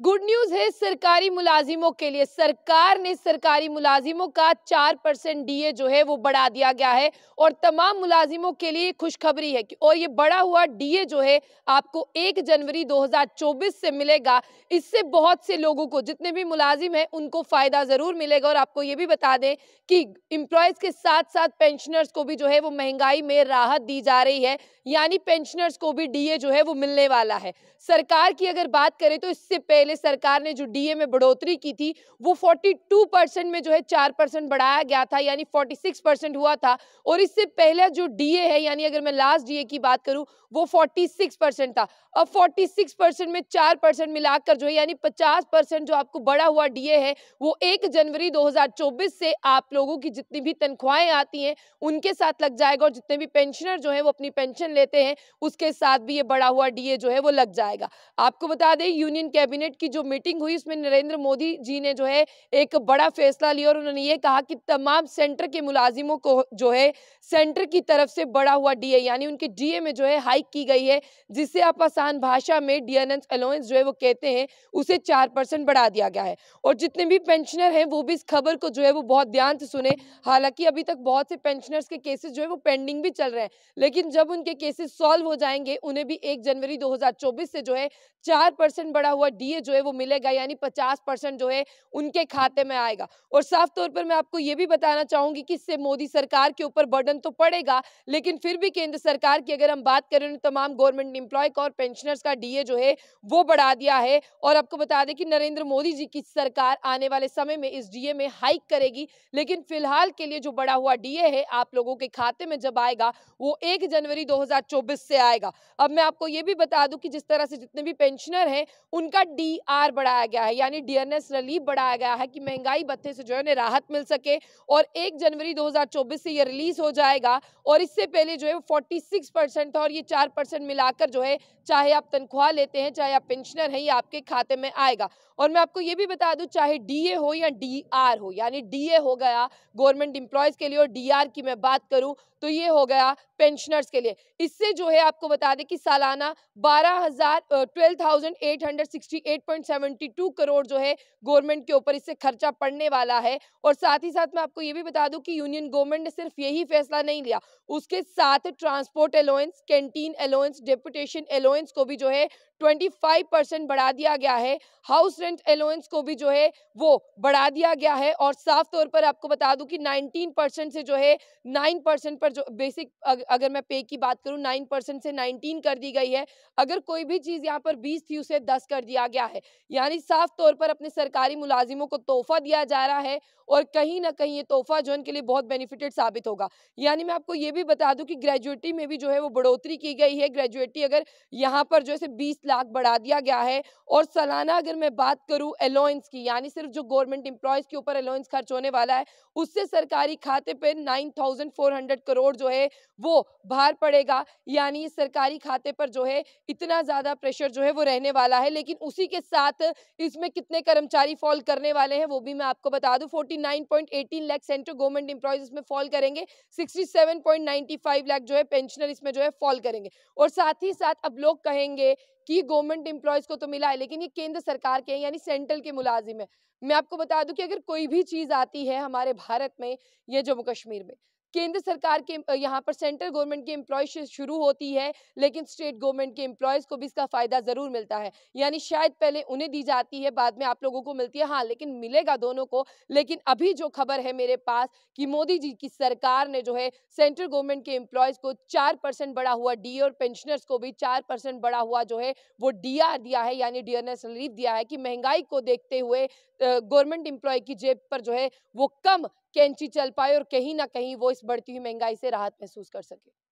Good news है सरकारी मुलाजिमों के लिए। सरकार ने सरकारी मुलाजिमों का 4% डीए जो है वो बढ़ा दिया गया है और तमाम मुलाजिमों के लिए खुशखबरी है और ये बढ़ा हुआ डीए जो है आपको 1 जनवरी 2024 से मिलेगा। इससे बहुत से लोगों को, जितने भी मुलाजिम हैं, उनको फायदा जरूर मिलेगा। और आपको ये भी बता दें कि एम्प्लॉयज के साथ साथ पेंशनर्स को भी जो है वो महंगाई में राहत दी जा रही है, यानी पेंशनर्स को भी डीए जो है वो मिलने वाला है। सरकार की अगर बात करें तो इससे पहले सरकार ने जो डीए में बढ़ोतरी की थी वो 42% में जो है 4% बढ़ाया गया था, यानी 46% हुआ था। और इससे पहले जो डीए है, यानी अगर मैं लास्ट डीए की बात करूं, वो 46% था। अब 46% में 4% मिलाकर जो है यानी 50% जो आपको बढ़ा हुआ डीए है वो 1 जनवरी 2024 से आप लोगों की जितनी भी तनख्वाहें आती हैं उनके साथ लग जाएगा। और जितने भी पेंशनर जो है वो अपनी पेंशन लेते हैं उसके साथ भी ये बढ़ा हुआ डीए जो है वो लग जाएगा। आपको बता दें, यूनियन कैबिनेट की जो मीटिंग हुई उसमें नरेंद्र मोदी जी ने जो है एक बड़ा फैसला लिया और उन्होंने ये कहा कि तमाम सेंटर के मुलाजिमों को जो है सेंटर की तरफ से बढ़ा हुआ डीए, यानी उनके डीए में जो है हाइक की गई है, जिसे आप आसान भाषा में डियरनेस अलाउंस जो है वो कहते हैं, उसे 4% बढ़ा दिया गया है। और जितने भी पेंशनर हैं वो भी इस खबर को जो है वो बहुत ध्यान से सुने। हालांकि अभी तक बहुत से पेंशनर्स के केसेस जो है वो पेंडिंग भी चल रहे हैं, लेकिन जब उनके केसेस सॉल्व हो जाएंगे उन्हें भी 1 जनवरी 2024 से जो है 4% बढ़ा हुआ डीए जो है वो मिलेगा, यानी 50% जो है उनके खाते में आएगा। और साफ तौर पर मैं आपको ये भी बताना चाहूंगी कि इससे मोदी सरकार के ऊपर बर्डन तो पड़ेगा, लेकिन फिर भी केंद्र सरकार की अगर हम बात करें तो तमाम गवर्नमेंट एम्प्लॉय का और पेंशनर्स का डीए जो है वो बढ़ा दिया है। और आपको बता दें कि नरेंद्र मोदी जी की सरकार आने वाले समय में इस डीए में हाइक करेगी, लेकिन फिलहाल के लिए जो बढ़ा हुआ डीए है आप लोगों के खाते में जब आएगा वो 1 जनवरी 2024 से आएगा। अब मैं आपको ये भी बता दूं कि जिस तरह से जितने भी पेंशनर हैं उनका डीआर बढ़ाया गया है, यानी डियरनेस रिलीफ बढ़ाया गया है कि महंगाई भत्ते से जो है राहत मिल सके। और 1 जनवरी 2024 से ये रिलीज हो जाएगा। और इससे पहले जो है 46% था और ये 4% मिलाकर जो है चाहे आप तनख्वाह लेते हैं चाहे आप पेंशनर हैं ये आपके खाते में आएगा। और मैं आपको ये भी बता दूं, चाहे डीए हो या डीआर हो, यानी डीए हो गया गवर्नमेंट एम्प्लॉयज के लिए और डीआर की मैं बात करूं तो ये हो गया पेंशनर्स के लिए। इससे जो है आपको बता दें कि सालाना 12,868.72 करोड़ जो है गवर्नमेंट के ऊपर इससे खर्चा पड़ने वाला है। और साथ ही साथ मैं आपको ये भी बता दूं कि यूनियन गवर्नमेंट ने सिर्फ यही फैसला नहीं लिया, उसके साथ transport allowance, canteen allowance, deputation allowance को भी जो है 25% बढ़ा दिया गया है। हाउस रेंट अलाउंस को भी जो है वो बढ़ा दिया गया है। और साफ तौर पर आपको बता दूं कि 19% से जो है 9% पर जो बेसिक अगर मैं पे की बात करूं 9% से 19 कर दी गई है। अगर कोई भी चीज यहाँ पर 20 थी उसे 10 कर दिया गया है, यानी साफ तौर पर अपने सरकारी मुलाजिमों को तोहफा दिया जा रहा है। और कहीं ना कहीं ये तोहफा जो है उनके लिए बहुत बेनिफिटेड साबित होगा। यानी मैं आपको ये भी बता दूं कि ग्रेजुएटी में भी जो है वो बढ़ोतरी की गई है। ग्रेजुएटी अगर यहाँ पर जो है 20 लाख बढ़ा दिया गया है। और सालाना अगर मैं बात करूं अलाउंस की, यानी सिर्फ जो गवर्नमेंट एम्प्लॉयज के ऊपर अलाउंस खर्च होने वाला है उससे सरकारी खाते पे 9,400 करोड़ जो है वो भार पड़ेगा। यानी सरकारी खाते पर जो है इतना ज्यादा प्रेशर जो है वो रहने वाला है। लेकिन उसी के साथ इसमें कितने कर्मचारी फॉल करने वाले हैं वो भी मैं आपको बता दूं। 49.18 लाख सेंट्रल गवर्नमेंट एम्प्लॉयज इसमें फॉल करेंगे, 67.95 लाख जो है पेंशनर इसमें जो है फॉल करेंगे। और साथ ही साथ अब लोग कहेंगे कि गवर्नमेंट एम्प्लॉयज को तो मिला है, लेकिन ये केंद्र सरकार के हैं यानी सेंट्रल के मुलाजिम है। मैं आपको बता दूं कि अगर कोई भी चीज आती है हमारे भारत में या जम्मू कश्मीर में, केंद्र सरकार के यहाँ पर सेंट्रल गवर्नमेंट की एम्प्लॉय शुरू होती है, लेकिन स्टेट गवर्नमेंट के एम्प्लॉयज को भी इसका फायदा जरूर मिलता है। यानी शायद पहले उन्हें दी जाती है, बाद में आप लोगों को मिलती है, हाँ, लेकिन मिलेगा दोनों को। लेकिन अभी जो खबर है मेरे पास कि मोदी जी की सरकार ने जो है सेंट्रल गवर्नमेंट के एम्प्लॉयज को 4% बढ़ा हुआ डी और पेंशनर्स को भी 4% बढ़ा हुआ जो है वो डीआर दिया है, यानी डियरनेस रिलीफ दिया है कि महंगाई को देखते हुए गवर्नमेंट एम्प्लॉय की जेब पर जो है वो कम कैंची चल पाए और कहीं ना कहीं वो इस बढ़ती हुई महंगाई से राहत महसूस कर सके।